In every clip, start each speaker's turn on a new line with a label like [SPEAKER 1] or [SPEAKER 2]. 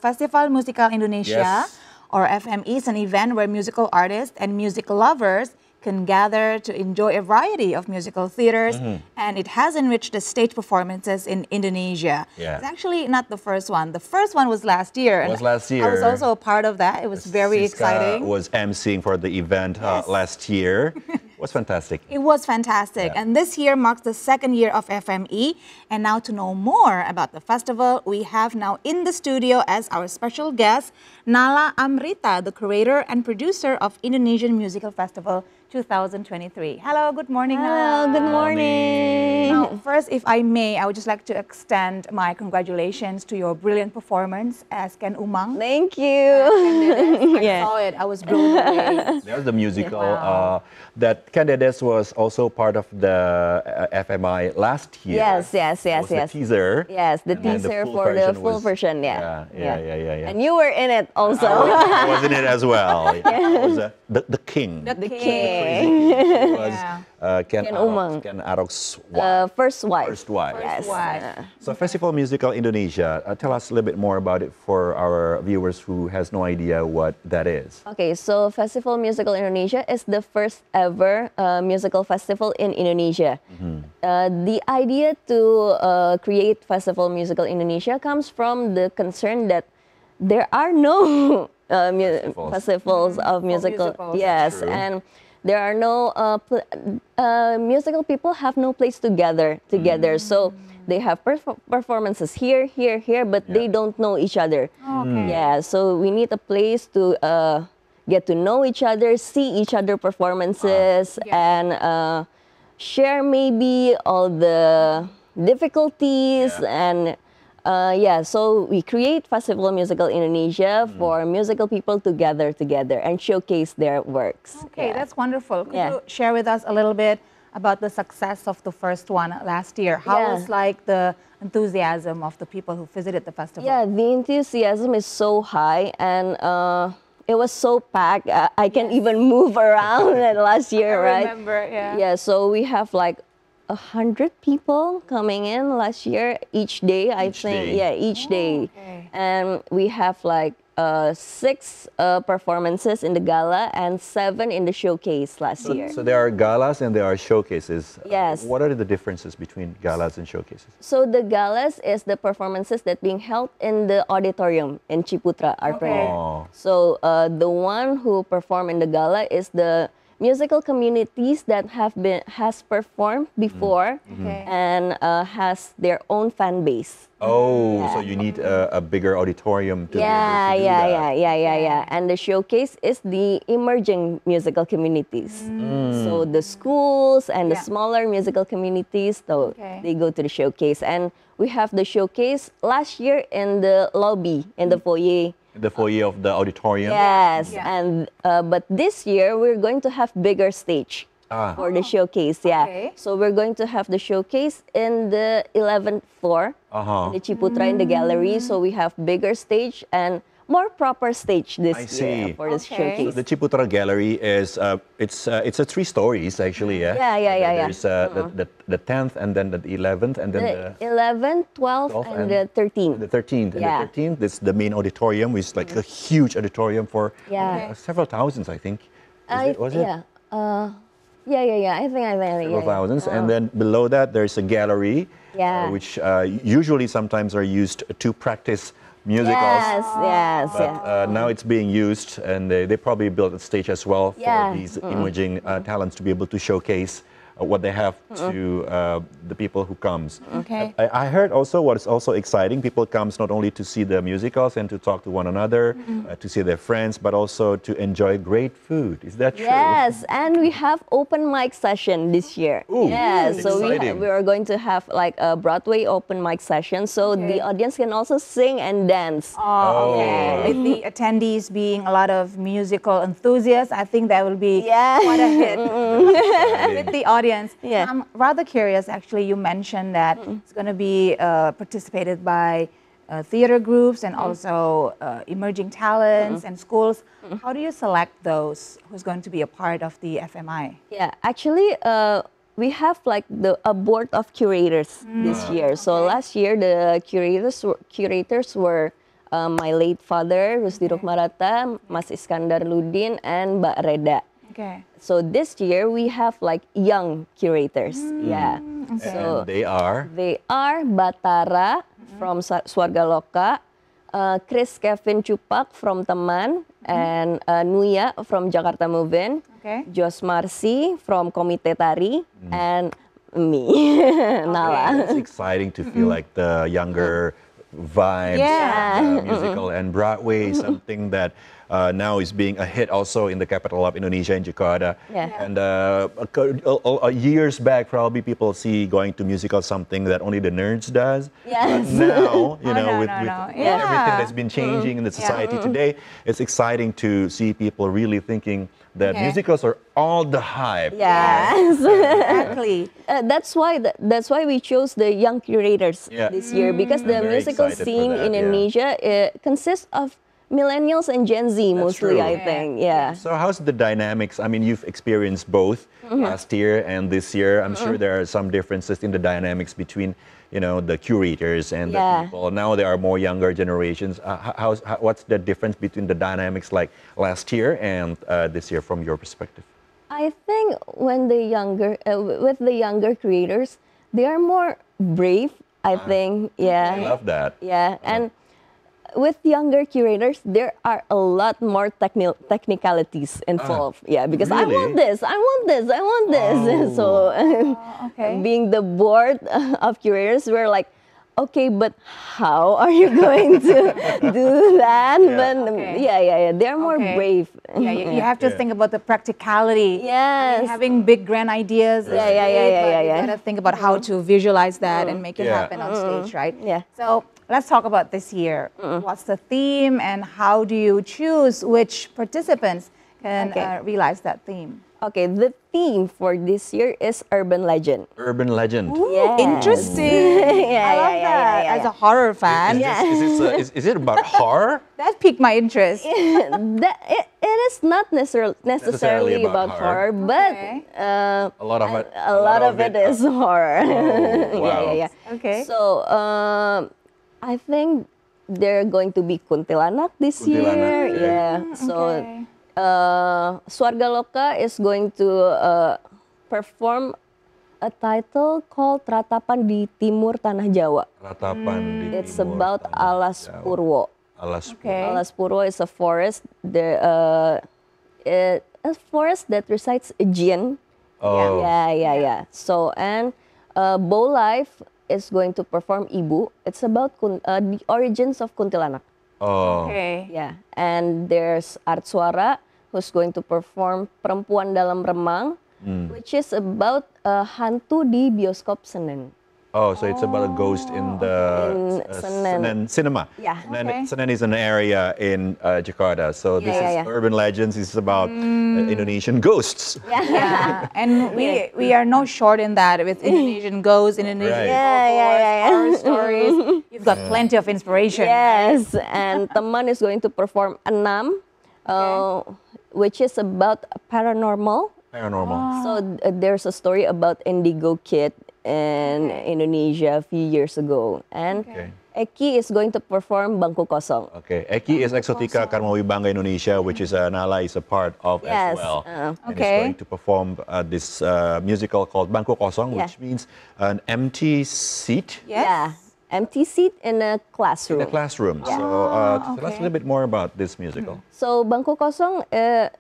[SPEAKER 1] Festival Musical Indonesia,
[SPEAKER 2] Yes.
[SPEAKER 1] or FME, is an event where musical artists and music lovers can gather to enjoy a variety of musical theaters, and it has enriched the stage performances in Indonesia.
[SPEAKER 2] Yeah.
[SPEAKER 1] It's actually not the first one. The first one was last year.
[SPEAKER 2] It was last
[SPEAKER 1] I was
[SPEAKER 2] year.
[SPEAKER 1] also a part of that. It was very
[SPEAKER 2] Siska
[SPEAKER 1] exciting.
[SPEAKER 2] was emceeing for the event
[SPEAKER 1] Yes.
[SPEAKER 2] last year. It was fantastic.
[SPEAKER 1] It was fantastic.
[SPEAKER 2] Yeah.
[SPEAKER 1] And this year marks the second year of FME. And now to know more about the festival, we have now in the studio as our special guest, Nala Amrita, the curator and producer of Indonesian Musical Festival 2023. Hello, good morning, Nala.
[SPEAKER 3] Hello, good morning.
[SPEAKER 1] Now, first, if I may, I would just like to extend my congratulations to your brilliant performance as Ken Umang.
[SPEAKER 3] Thank you.
[SPEAKER 1] I
[SPEAKER 3] Yeah.
[SPEAKER 1] saw it. I was blown away.
[SPEAKER 2] There's the musical
[SPEAKER 1] Wow.
[SPEAKER 2] that Candedes was also part of the FMI last year.
[SPEAKER 3] Yes, yes,
[SPEAKER 2] That
[SPEAKER 3] yes,
[SPEAKER 2] was the
[SPEAKER 3] yes.
[SPEAKER 2] teaser.
[SPEAKER 3] Yes, the
[SPEAKER 2] And then
[SPEAKER 3] teaser
[SPEAKER 2] full
[SPEAKER 3] for the
[SPEAKER 2] version
[SPEAKER 3] full
[SPEAKER 2] was-
[SPEAKER 3] version, yeah.
[SPEAKER 2] Yeah.
[SPEAKER 3] And you were in it also.
[SPEAKER 2] I was in it as well. I was the king.
[SPEAKER 1] The
[SPEAKER 3] The
[SPEAKER 1] king.
[SPEAKER 3] king.
[SPEAKER 2] It was
[SPEAKER 1] Yeah.
[SPEAKER 2] Ken
[SPEAKER 3] Ken
[SPEAKER 2] Arok's,
[SPEAKER 3] Umang.
[SPEAKER 2] Ken Arok's wife.
[SPEAKER 3] First wife.
[SPEAKER 2] First wife.
[SPEAKER 3] Yes.
[SPEAKER 1] wife.
[SPEAKER 2] So Festival Musical Indonesia, tell us a little bit more about it for our viewers who has no idea what that is.
[SPEAKER 3] Okay, so Festival Musical Indonesia is the first ever musical festival in Indonesia. The idea to create Festival Musical Indonesia comes from the concern that there are no festivals of musical.
[SPEAKER 1] musicals.
[SPEAKER 3] Yes,
[SPEAKER 2] True.
[SPEAKER 3] and there are no musical people have no place to gather together. So they have performances here, but they
[SPEAKER 2] Yeah.
[SPEAKER 3] don't know each other.
[SPEAKER 1] Okay.
[SPEAKER 3] Yeah, so we need a place to get to know each other, see each other performances, and share maybe all the difficulties and so we create Festival Musical Indonesia for musical people to gather together and showcase their works.
[SPEAKER 1] Okay,
[SPEAKER 3] Yeah.
[SPEAKER 1] that's wonderful. Could
[SPEAKER 3] Yeah.
[SPEAKER 1] you share with us a little bit about the success of the first one last year? How
[SPEAKER 3] Yeah.
[SPEAKER 1] was like the enthusiasm of the people who visited the festival?
[SPEAKER 3] Yeah, the enthusiasm is so high and it was so packed. I can't even move around last year,
[SPEAKER 1] I
[SPEAKER 3] right?
[SPEAKER 1] remember, yeah.
[SPEAKER 3] Yeah, so we have like 100 people coming in last year each day, I
[SPEAKER 2] Each
[SPEAKER 3] think.
[SPEAKER 2] day.
[SPEAKER 3] Yeah, each day.
[SPEAKER 1] okay.
[SPEAKER 3] And we have like 6 performances in the gala and 7 in the showcase last year.
[SPEAKER 2] So there are galas and there are showcases.
[SPEAKER 3] Yes.
[SPEAKER 2] What are the differences between galas and showcases?
[SPEAKER 3] So the galas is the performances that being held in the auditorium in Ciputra, our
[SPEAKER 1] Okay.
[SPEAKER 3] premier.
[SPEAKER 2] Oh.
[SPEAKER 3] So the one who perform in the gala is the musical communities that has performed before
[SPEAKER 1] Okay.
[SPEAKER 3] and has their own fan base.
[SPEAKER 2] Oh, so you need a bigger auditorium to be able to do that.
[SPEAKER 3] Yeah. And the showcase is the emerging musical communities. So the schools and the
[SPEAKER 1] Yeah.
[SPEAKER 3] smaller musical communities, so
[SPEAKER 1] Okay.
[SPEAKER 3] they go to the showcase. And we have the showcase last year in the lobby, in the foyer.
[SPEAKER 2] The foyer of the auditorium.
[SPEAKER 3] Yes,
[SPEAKER 1] Yeah.
[SPEAKER 3] and but this year we're going to have bigger stage for the showcase. Yeah,
[SPEAKER 1] Okay.
[SPEAKER 3] so we're going to have the showcase in the 11th floor
[SPEAKER 2] Uh-huh.
[SPEAKER 3] in the Ciputra in the gallery. So we have bigger stage and more proper stage this
[SPEAKER 2] I
[SPEAKER 3] year
[SPEAKER 2] see.
[SPEAKER 3] for this
[SPEAKER 1] Okay.
[SPEAKER 3] showcase.
[SPEAKER 2] The Ciputra Gallery is it's a 3 stories actually. Yeah.
[SPEAKER 3] Yeah.
[SPEAKER 2] There's the 10th and then the 11th and then
[SPEAKER 3] The 11th, 12th,
[SPEAKER 2] 12th
[SPEAKER 3] and the 13th.
[SPEAKER 2] the 13th. And
[SPEAKER 3] Yeah.
[SPEAKER 2] the 13th, this is the main auditorium, which is like a huge auditorium for
[SPEAKER 3] Yeah.
[SPEAKER 2] several thousands, I think. Was it?
[SPEAKER 3] Yeah. Yeah. I think.
[SPEAKER 2] Several
[SPEAKER 3] Yeah.
[SPEAKER 2] thousands. And then below that, there's a gallery,
[SPEAKER 3] Yeah.
[SPEAKER 2] which usually sometimes are used to practice musicals.
[SPEAKER 3] Yes.
[SPEAKER 2] But now it's being used, and they probably built a stage as well for
[SPEAKER 3] Yeah.
[SPEAKER 2] these emerging talents to be able to showcase what they have to the people who comes.
[SPEAKER 1] Okay.
[SPEAKER 2] I heard also what is also exciting, people comes not only to see the musicals and to talk to one another, to see their friends, but also to enjoy great food. Is that true?
[SPEAKER 3] Yes, and we have open mic session this year.
[SPEAKER 2] Ooh,
[SPEAKER 3] yeah,
[SPEAKER 2] that's
[SPEAKER 3] so
[SPEAKER 2] exciting.
[SPEAKER 3] we are going to have like a Broadway open mic session, so the audience can also sing and dance.
[SPEAKER 1] Oh, okay.
[SPEAKER 2] Oh.
[SPEAKER 1] With the attendees being a lot of musical enthusiasts, I think that will be
[SPEAKER 3] Yeah.
[SPEAKER 1] quite a hit with the audience.
[SPEAKER 3] Yeah.
[SPEAKER 1] I'm rather curious, actually, you mentioned that it's going to be participated by theater groups and also emerging talents and schools. How do you select those who's going to be a part of the FMI?
[SPEAKER 3] Yeah, actually, we have like a board of curators this year. So last year, the curators were my late father, Rusdi Rukmarata, Mas Iskandar Ludin, and Mbak Reda.
[SPEAKER 1] Okay.
[SPEAKER 3] So this year we have like young curators. Yeah.
[SPEAKER 2] And
[SPEAKER 3] So
[SPEAKER 2] they are?
[SPEAKER 3] they are Batara from Swarga Loka, Chris Kevin Cupak from Teman, and Nuya from Jakarta Move-In,
[SPEAKER 1] Okay.
[SPEAKER 3] Jos Marsi from Komite Tari, and me, Nala.
[SPEAKER 2] It's exciting to feel like the younger vibes
[SPEAKER 1] Yeah.
[SPEAKER 2] of the musical, and Broadway is something that now is being a hit also in the capital of Indonesia, in Jakarta.
[SPEAKER 3] Yeah.
[SPEAKER 2] And years back, probably people see going to musicals something that only the nerds does.
[SPEAKER 3] Yes.
[SPEAKER 2] But now, you know,
[SPEAKER 1] no,
[SPEAKER 2] with,
[SPEAKER 1] no,
[SPEAKER 2] with
[SPEAKER 1] no.
[SPEAKER 2] everything
[SPEAKER 1] Yeah.
[SPEAKER 2] that's been changing in the society today, it's exciting to see people really thinking that
[SPEAKER 1] Okay.
[SPEAKER 2] musicals are all the hype.
[SPEAKER 3] Yes.
[SPEAKER 1] Exactly.
[SPEAKER 3] That's why we chose the young curators
[SPEAKER 2] Yeah.
[SPEAKER 3] this year, because the
[SPEAKER 2] I'm very
[SPEAKER 3] musical
[SPEAKER 2] excited for
[SPEAKER 3] scene
[SPEAKER 2] that,
[SPEAKER 3] in
[SPEAKER 2] yeah.
[SPEAKER 3] Indonesia consists of millennials and Gen Z mostly.
[SPEAKER 2] true.
[SPEAKER 3] I
[SPEAKER 1] Yeah.
[SPEAKER 3] think. Yeah.
[SPEAKER 2] So how's the dynamics? I mean, you've experienced both last year and this year. I'm sure there are some differences in the dynamics between, you know, the curators and the
[SPEAKER 3] Yeah.
[SPEAKER 2] people. Now there are more younger generations. What's the difference between the dynamics like last year and this year from your perspective?
[SPEAKER 3] I think when with the younger creators, they are more brave. I think. Yeah.
[SPEAKER 2] I love that.
[SPEAKER 3] Yeah, and with younger curators, there are a lot more technicalities involved. Yeah, because I
[SPEAKER 2] really?
[SPEAKER 3] want this, I want this, I want this. So,
[SPEAKER 1] Okay.
[SPEAKER 3] being the board of curators, we're like, okay, but how are you going to do that? But
[SPEAKER 1] Okay.
[SPEAKER 3] yeah, they're more
[SPEAKER 1] Okay.
[SPEAKER 3] brave.
[SPEAKER 1] Yeah, you have to
[SPEAKER 2] Yeah.
[SPEAKER 1] think about the practicality. I
[SPEAKER 3] Yes.
[SPEAKER 1] mean, having big grand ideas. is
[SPEAKER 3] Yeah, yeah,
[SPEAKER 1] great,
[SPEAKER 3] yeah,
[SPEAKER 1] but
[SPEAKER 3] yeah,
[SPEAKER 1] You
[SPEAKER 3] yeah.
[SPEAKER 1] gotta think about how to visualize that and make it
[SPEAKER 2] Yeah.
[SPEAKER 1] happen on stage, right?
[SPEAKER 3] Yeah.
[SPEAKER 1] So let's talk about this year. What's the theme, and how do you choose which participants can
[SPEAKER 3] Okay.
[SPEAKER 1] realize that theme?
[SPEAKER 3] Okay, the theme for this year is urban legend.
[SPEAKER 2] Urban legend.
[SPEAKER 1] Ooh,
[SPEAKER 3] Yes.
[SPEAKER 1] interesting.
[SPEAKER 3] Yeah,
[SPEAKER 1] I love
[SPEAKER 3] yeah,
[SPEAKER 1] that.
[SPEAKER 3] yeah, yeah,
[SPEAKER 1] As
[SPEAKER 3] yeah.
[SPEAKER 1] a horror fan,
[SPEAKER 2] Is it about horror?
[SPEAKER 1] that piqued my interest.
[SPEAKER 3] It is not necessarily about horror, but
[SPEAKER 1] Okay.
[SPEAKER 2] A lot of it.
[SPEAKER 3] a lot of it is horror.
[SPEAKER 2] wow.
[SPEAKER 3] Yeah.
[SPEAKER 1] Okay.
[SPEAKER 3] So I think they're going to be kuntilanak this
[SPEAKER 2] Kuntilanak,
[SPEAKER 3] year.
[SPEAKER 2] okay.
[SPEAKER 3] Yeah. So
[SPEAKER 1] Okay.
[SPEAKER 3] Swarga Loka is going to perform a title called Ratapan di Timur Tanah Jawa.
[SPEAKER 2] Ratapan di
[SPEAKER 3] It's
[SPEAKER 2] Timur
[SPEAKER 3] about
[SPEAKER 2] Tanah
[SPEAKER 3] Alas
[SPEAKER 2] Jawa.
[SPEAKER 3] Purwo.
[SPEAKER 2] Alas
[SPEAKER 1] Okay.
[SPEAKER 3] Alas Purwo is a forest. A forest that recites Aegean.
[SPEAKER 2] Oh.
[SPEAKER 3] Yeah. So and Bow Life is going to perform Ibu. It's about the origins of Kuntilanak.
[SPEAKER 2] Oh.
[SPEAKER 1] Okay.
[SPEAKER 3] Yeah. And there's Art Suara who's going to perform Perempuan Dalam Remang, which is about hantu di bioskop Senen.
[SPEAKER 2] Oh, so it's about a ghost in the
[SPEAKER 3] In Senen.
[SPEAKER 2] cinema.
[SPEAKER 3] Yeah.
[SPEAKER 1] Okay.
[SPEAKER 2] Senen is an area in Jakarta. So this is
[SPEAKER 3] Yeah.
[SPEAKER 2] Urban Legends. Is about Indonesian ghosts.
[SPEAKER 1] Yeah, and we are no short in that with Indonesian ghosts, Indonesian
[SPEAKER 2] Right.
[SPEAKER 3] Yeah.
[SPEAKER 1] horror stories. You've got plenty of inspiration.
[SPEAKER 3] Yes, and Teman is going to perform Enam, which is about paranormal.
[SPEAKER 2] Paranormal.
[SPEAKER 3] So there's a story about Indigo Kid in Indonesia a few years ago, and
[SPEAKER 2] Okay.
[SPEAKER 3] Eki is going to perform Bangku Kosong.
[SPEAKER 2] Okay. Eki is Exotica Karma Wibanga Indonesia, which is Nala is a part of as
[SPEAKER 3] Yes,
[SPEAKER 2] well. And
[SPEAKER 1] Okay.
[SPEAKER 2] is going to perform this musical called Bangku Kosong, which
[SPEAKER 3] Yeah.
[SPEAKER 2] means an empty seat
[SPEAKER 1] Yes.
[SPEAKER 3] Yeah, empty seat in a classroom.
[SPEAKER 2] in a classroom. So tell us a little bit more about this musical.
[SPEAKER 3] So Bangku Kosong,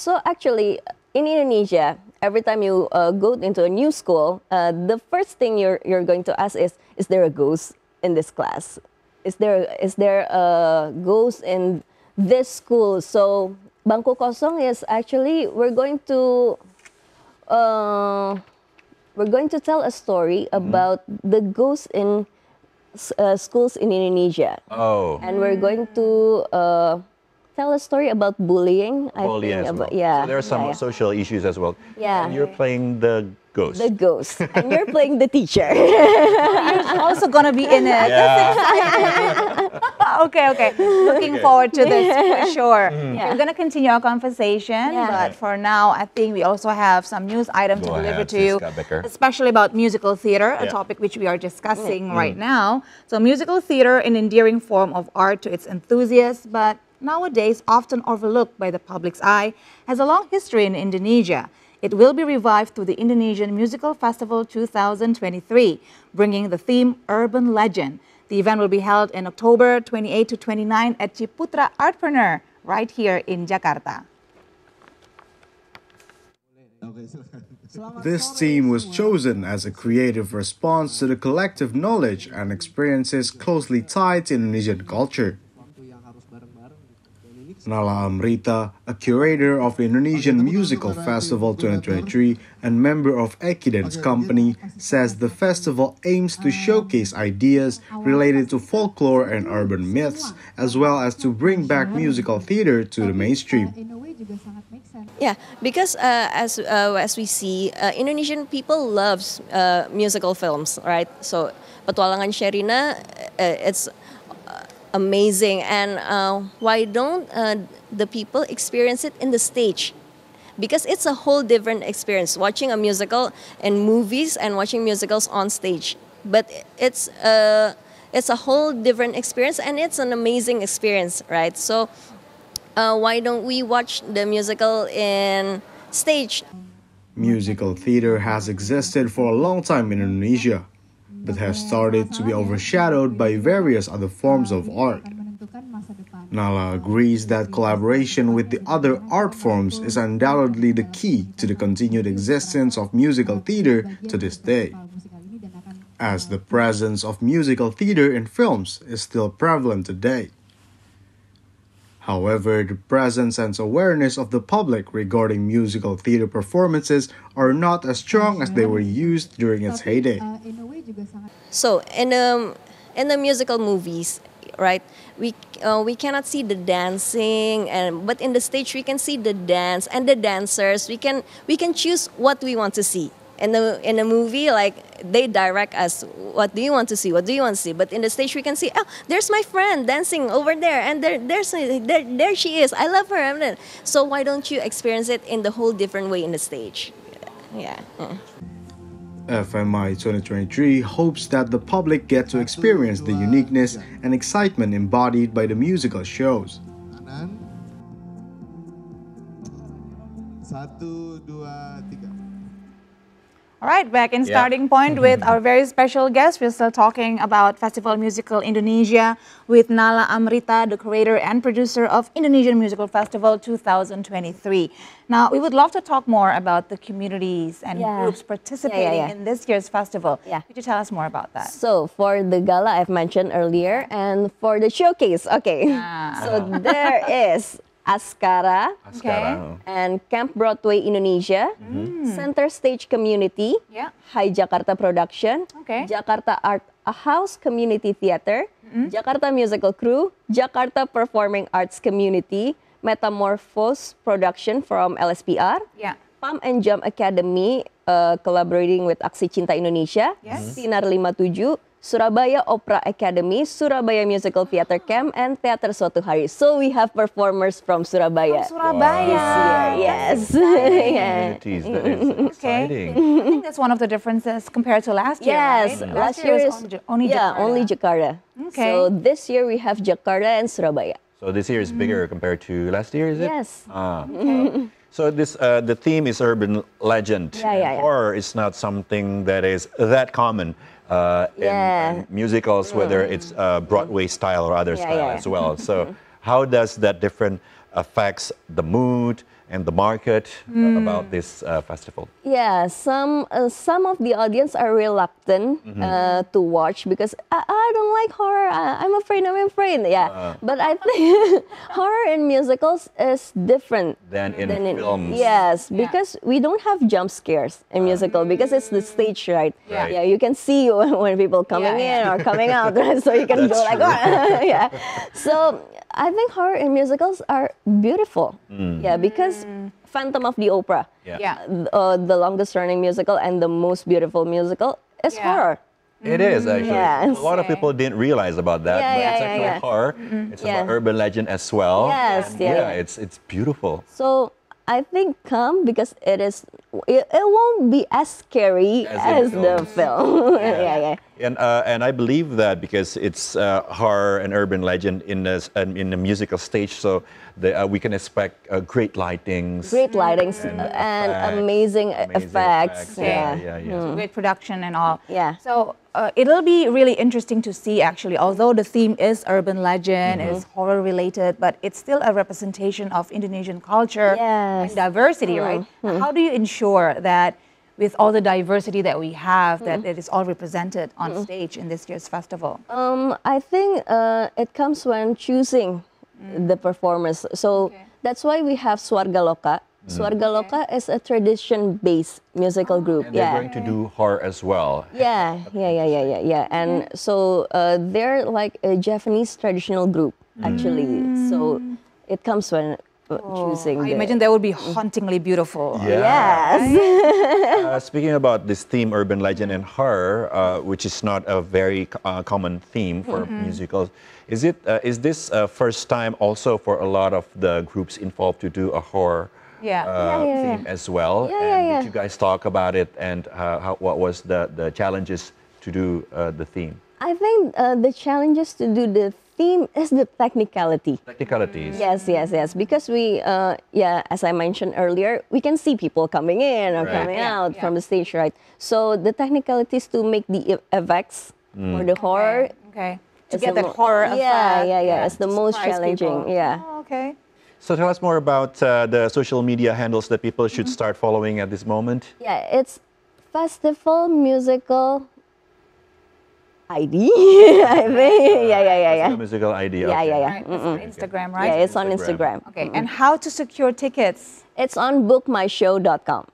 [SPEAKER 3] so actually in Indonesia, every time you go into a new school, the first thing you're going to ask is there a ghost in this class? Is there a ghost in this school? So Bangku Kosong is actually we're going to tell a story about the ghosts in schools in Indonesia.
[SPEAKER 2] Oh.
[SPEAKER 3] And we're going to tell a story about bullying. I
[SPEAKER 2] Bullying
[SPEAKER 3] think
[SPEAKER 2] as well.
[SPEAKER 3] about, yeah.
[SPEAKER 2] So there are some
[SPEAKER 3] yeah.
[SPEAKER 2] social issues as well.
[SPEAKER 3] Yeah.
[SPEAKER 2] And you're playing the Ghost.
[SPEAKER 3] the ghost, and you're playing the teacher.
[SPEAKER 1] You're also gonna be in it. Okay. Looking forward to this for sure. We're gonna continue our conversation, but for now, I think we also have some news items to deliver to you, especially about musical theater, a topic which we are discussing right now. So, musical theater, an endearing form of art to its enthusiasts, but nowadays often overlooked by the public's eye, has a long history in Indonesia. It will be revived through the Indonesian Musical Festival 2023, bringing the theme Urban Legend. The event will be held in October 28 to 29 at Ciputra Artpreneur, right here in Jakarta.
[SPEAKER 4] This theme was chosen as a creative response to the collective knowledge and experiences closely tied to Indonesian culture. Nala Amrita, a curator of the Indonesian Musical Festival 2023 and member of Ekidance Company, says the festival aims to showcase ideas related to folklore and urban myths, as well as to bring back musical theater to the mainstream.
[SPEAKER 3] Yeah, because as we see, Indonesian people loves musical films, right? So Petualangan Sherina, it's amazing, and why don't the people experience it in the stage? Because it's a whole different experience watching a musical in movies and watching musicals on stage. But it's a whole different experience, and it's an amazing experience, right? So why don't we watch the musical in stage?
[SPEAKER 4] Musical theater has existed for a long time in Indonesia, but has started to be overshadowed by various other forms of art. Nala agrees that collaboration with the other art forms is undoubtedly the key to the continued existence of musical theater to this day, as the presence of musical theater in films is still prevalent today. However, the presence and awareness of the public regarding musical theater performances are not as strong as they were used during its heyday.
[SPEAKER 3] So in the musical movies, right, we cannot see the dancing, but in the stage we can see the dance and the dancers. We can choose what we want to see. In the movie, like, they direct us, what do you want to see, what do you want to see? But in the stage we can see, oh, there's my friend dancing over there, and there she is, I love her. So why don't you experience it in the whole different way in the stage? Yeah.
[SPEAKER 4] FMI 2023 hopes that the public get to experience the uniqueness and excitement embodied by the musical shows.
[SPEAKER 1] All right, back in starting point with our very special guest. We're still talking about Festival Musical Indonesia with Nala Amrita, the creator and producer of Indonesian Musical Festival 2023. Now, we would love to talk more about the communities and groups participating in this year's festival. Could you tell us more about that?
[SPEAKER 3] So for the gala I've mentioned earlier, and for the showcase, so there is Askara, and Camp Broadway Indonesia, Center Stage Community, High Jakarta Production, Jakarta Art House Community Theater, Jakarta Musical Crew, Jakarta Performing Arts Community, Metamorphose Production from LSPR, Pump and Jump Academy collaborating with Aksi Cinta Indonesia, Sinar 57, Surabaya Opera Academy, Surabaya Musical Theater Camp, and Teater Suatu Hari. So we have performers from Surabaya.
[SPEAKER 1] Surabaya.
[SPEAKER 3] Yes.
[SPEAKER 2] That is exciting.
[SPEAKER 1] I think that's one of the differences compared to last year,
[SPEAKER 3] Yes.
[SPEAKER 1] right?
[SPEAKER 3] Last year is
[SPEAKER 1] only Jakarta.
[SPEAKER 3] only Jakarta. So this year we have Jakarta and Surabaya.
[SPEAKER 2] So this year is bigger compared to last year, is it?
[SPEAKER 3] Yes.
[SPEAKER 2] So this the theme is urban legend. Horror is not something that is that common in musicals, whether it's Broadway style or other style as well. So how does that different affects the mood and the market about this festival?
[SPEAKER 3] Yeah, some of the audience are reluctant to watch because I don't like horror. I'm afraid. Yeah, but I think horror in musicals is different
[SPEAKER 2] than in films.
[SPEAKER 3] Yes, because we don't have jump scares in musical because it's the stage, right? Yeah, you can see when people coming in or coming out, right? So you can go like, oh. So I think horror in musicals are beautiful. Yeah, because Phantom of the Opera, the longest running musical and the most beautiful musical is horror.
[SPEAKER 2] It is actually.
[SPEAKER 3] Yes.
[SPEAKER 2] A lot of people didn't realize about that, but it's actually horror. It's about urban legend as well.
[SPEAKER 3] Yes,
[SPEAKER 2] it's beautiful.
[SPEAKER 3] So I think come because it won't be as scary as the film.
[SPEAKER 2] And I believe that because it's horror and urban legend in the musical stage, so we can expect great lightings.
[SPEAKER 3] Great lightings and amazing effects.
[SPEAKER 1] Great production and all.
[SPEAKER 3] Yeah.
[SPEAKER 1] So it'll be really interesting to see actually, although the theme is urban legend, is horror related, but it's still a representation of Indonesian culture and diversity, right? How do you ensure that with all the diversity that we have, that it is all represented on stage in this year's festival?
[SPEAKER 3] I think it comes when choosing the performers. So that's why we have Swarga Loka. Swarga Loka is a tradition-based musical group.
[SPEAKER 2] And they're going to do horror as well.
[SPEAKER 3] Yeah. And so they're like a Japanese traditional group, actually. So it comes when choosing.
[SPEAKER 1] I imagine that would be hauntingly beautiful.
[SPEAKER 3] Yes.
[SPEAKER 2] Speaking about this theme, urban legend and horror, which is not a very common theme for musicals, is this first time also for a lot of the groups involved to do a horror theme as well? Did you guys talk about it, and what was the challenges to do the theme?
[SPEAKER 3] I think the challenges to do the theme is the technicality.
[SPEAKER 2] Technicalities.
[SPEAKER 3] Yes. Because we, as I mentioned earlier, we can see people coming in or coming out from the stage, right? So the technicalities to make the effects for the horror.
[SPEAKER 1] To get that horror effect.
[SPEAKER 3] It's the most challenging.
[SPEAKER 1] People. Oh, okay.
[SPEAKER 2] So tell us more about the social media handles that people should start following at this moment.
[SPEAKER 3] Yeah, it's Festival Musical ID. I think.
[SPEAKER 2] Festival Musical ID.
[SPEAKER 1] Right, it's on Instagram, right?
[SPEAKER 3] Yeah, it's on Instagram.
[SPEAKER 1] Okay, and how to secure tickets?
[SPEAKER 3] It's on bookmyshow.com.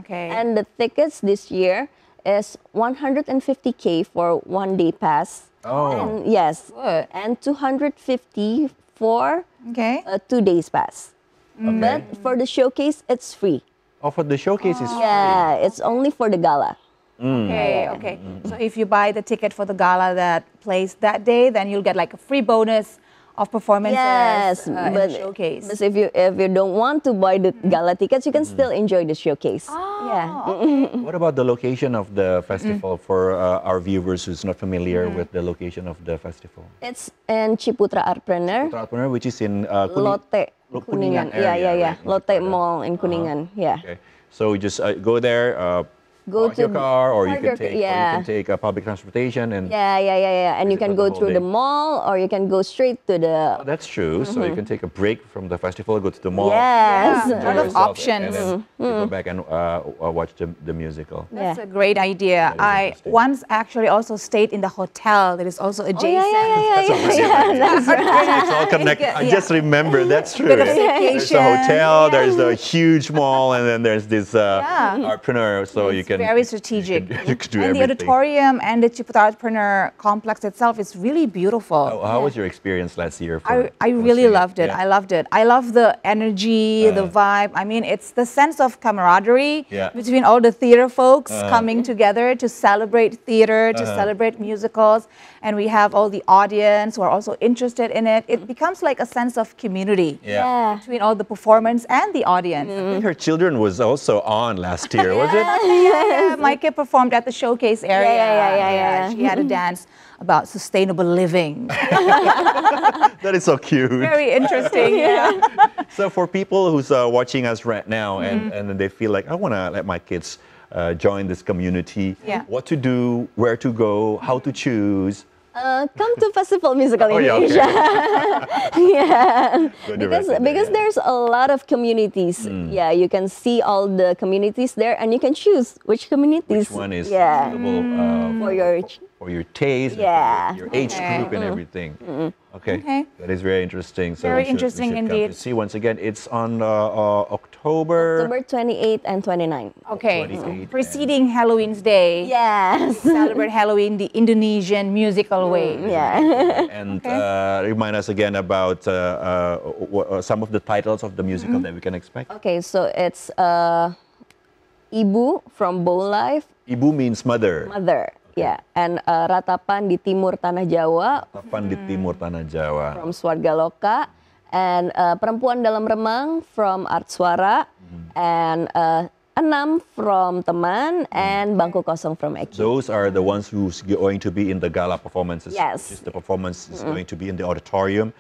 [SPEAKER 1] Okay.
[SPEAKER 3] And the tickets this year is 150K for 1 day pass.
[SPEAKER 2] Oh.
[SPEAKER 3] And yes.
[SPEAKER 1] Good.
[SPEAKER 3] And 250 for 2 days pass. But for the showcase, it's free.
[SPEAKER 2] Oh, for the showcase is free.
[SPEAKER 3] Yeah, it's only for the gala.
[SPEAKER 1] Okay. So if you buy the ticket for the gala that plays that day, then you'll get like a free bonus of performances in the showcase.
[SPEAKER 3] But if you don't want to buy the gala tickets, you can still enjoy the showcase.
[SPEAKER 2] What about the location of the festival for our viewers who's not familiar with the location of the festival?
[SPEAKER 3] It's in Ciputra Artpreneur.
[SPEAKER 2] Which is in
[SPEAKER 3] Lotte, Kuningan.
[SPEAKER 2] Right?
[SPEAKER 3] Lotte Mall in Kuningan.
[SPEAKER 2] Okay. So you just go there.
[SPEAKER 3] Go
[SPEAKER 2] to your car, or you can take public transportation, and
[SPEAKER 3] and you can go through the mall, or you can go straight to the.
[SPEAKER 2] Oh, that's true. So you can take a break from the festival, go to the mall.
[SPEAKER 3] Yes,
[SPEAKER 1] a lot of options.
[SPEAKER 2] And then go back and watch the musical.
[SPEAKER 1] That's a great idea. I once actually also stayed in the hotel that is also adjacent.
[SPEAKER 3] That's right.
[SPEAKER 2] It's all connected. I just remember. That's true.
[SPEAKER 1] Bit of
[SPEAKER 2] There's a hotel. There's the huge mall, and then there's this entrepreneur. So you can.
[SPEAKER 1] Very strategic.
[SPEAKER 2] You could do
[SPEAKER 1] and
[SPEAKER 2] everything.
[SPEAKER 1] the auditorium and the Ciputra Entrepreneur complex itself is really beautiful.
[SPEAKER 2] How was your experience last year?
[SPEAKER 1] I really loved it. I loved it. I love the energy, the vibe. I mean, it's the sense of camaraderie between all the theater folks coming together to celebrate theater, to celebrate musicals. And we have all the audience who are also interested in it. It becomes like a sense of community between all the performers and the audience.
[SPEAKER 2] I think her children was also on last year, was it?
[SPEAKER 1] Yeah, my kid performed at the showcase area. She had a dance about sustainable living.
[SPEAKER 2] That is so cute.
[SPEAKER 1] Very interesting.
[SPEAKER 2] So for people who's watching us right now and they feel like, I want to let my kids join this community, what to do, where to go, how to choose.
[SPEAKER 3] Come to Festival Musical Indonesia. Because there's a lot of communities. Yeah, you can see all the communities there, and you can choose which communities.
[SPEAKER 2] Which one is suitable
[SPEAKER 3] for your
[SPEAKER 2] taste, for your age group, and everything. Okay. That is very interesting. So
[SPEAKER 1] Very
[SPEAKER 2] we
[SPEAKER 1] interesting
[SPEAKER 2] should come
[SPEAKER 1] indeed.
[SPEAKER 2] to see once again. It's on October.
[SPEAKER 3] October 28 and 29.
[SPEAKER 1] Okay,
[SPEAKER 2] 28
[SPEAKER 1] so preceding Halloween's Day.
[SPEAKER 3] Yes.
[SPEAKER 1] Celebrate Halloween the Indonesian musical way.
[SPEAKER 3] Yeah.
[SPEAKER 2] And remind us again about some of the titles of the musical that we can expect.
[SPEAKER 3] Okay, so it's Ibu from Bow Life.
[SPEAKER 2] Ibu means mother.
[SPEAKER 3] Mother. Yeah, and Ratapan di Timur Tanah Jawa
[SPEAKER 2] Tapan di Timur Tanah Jawa.
[SPEAKER 3] from Swarga Loka, and Perempuan Dalam Remang from Art Suara, and Enam from Teman, and Bangku Kosong from Eki.
[SPEAKER 2] Those are the ones who's going to be in the gala performances.
[SPEAKER 3] Yes.
[SPEAKER 2] Which is the performance is going to be in the auditorium.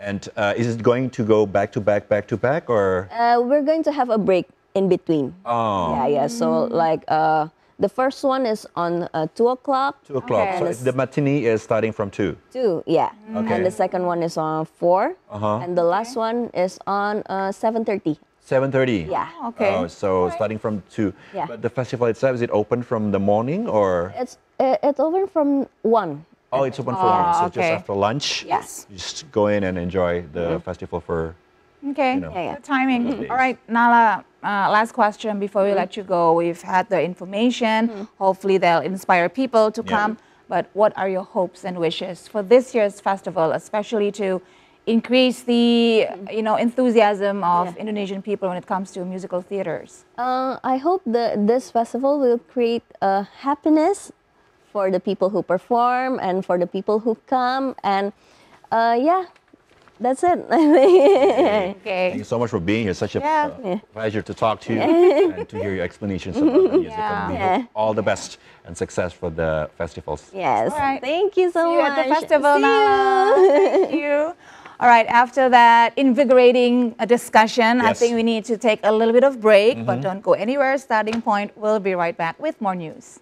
[SPEAKER 2] And is it going to go back to back, or?
[SPEAKER 3] We're going to have a break in between.
[SPEAKER 2] Oh.
[SPEAKER 3] Yeah. So like the first one is on 2 o'clock.
[SPEAKER 2] 2 o'clock.
[SPEAKER 1] Okay.
[SPEAKER 2] So the matinee is starting from 2.
[SPEAKER 3] 2, yeah.
[SPEAKER 2] Okay.
[SPEAKER 3] And the second one is on 4. And the last one is on 7:30.
[SPEAKER 2] 7:30.
[SPEAKER 3] Yeah.
[SPEAKER 1] Okay.
[SPEAKER 2] Oh, so starting from 2.
[SPEAKER 3] Yeah.
[SPEAKER 2] But the festival itself, is it open from the morning or?
[SPEAKER 3] It's open from 1.
[SPEAKER 2] Oh, it's open for lunch. So just
[SPEAKER 1] okay.
[SPEAKER 2] after lunch.
[SPEAKER 3] Yes.
[SPEAKER 2] You just go in and enjoy the festival for.
[SPEAKER 1] Okay,
[SPEAKER 2] know.
[SPEAKER 3] Yeah.
[SPEAKER 1] good timing. All right, Nala, last question before we let you go. We've had the information. Hopefully they'll inspire people to come. But what are your hopes and wishes for this year's festival, especially to increase the enthusiasm of Indonesian people when it comes to musical theaters?
[SPEAKER 3] I hope this festival will create happiness for the people who perform and for the people who come. And that's it.
[SPEAKER 1] Okay.
[SPEAKER 2] Thank you so much for being here. Such a pleasure to talk to you and to hear your explanations about the musical. We hope all the best and success for the festivals.
[SPEAKER 3] Yes.
[SPEAKER 1] All right.
[SPEAKER 3] Thank you so
[SPEAKER 1] See you
[SPEAKER 3] much.
[SPEAKER 1] at the festival,
[SPEAKER 3] See
[SPEAKER 1] Nala.
[SPEAKER 3] you.
[SPEAKER 1] Thank you. All right, after that invigorating discussion, I
[SPEAKER 2] Yes.
[SPEAKER 1] think we need to take a little bit of break, but don't go anywhere. Starting Point will be right back with more news.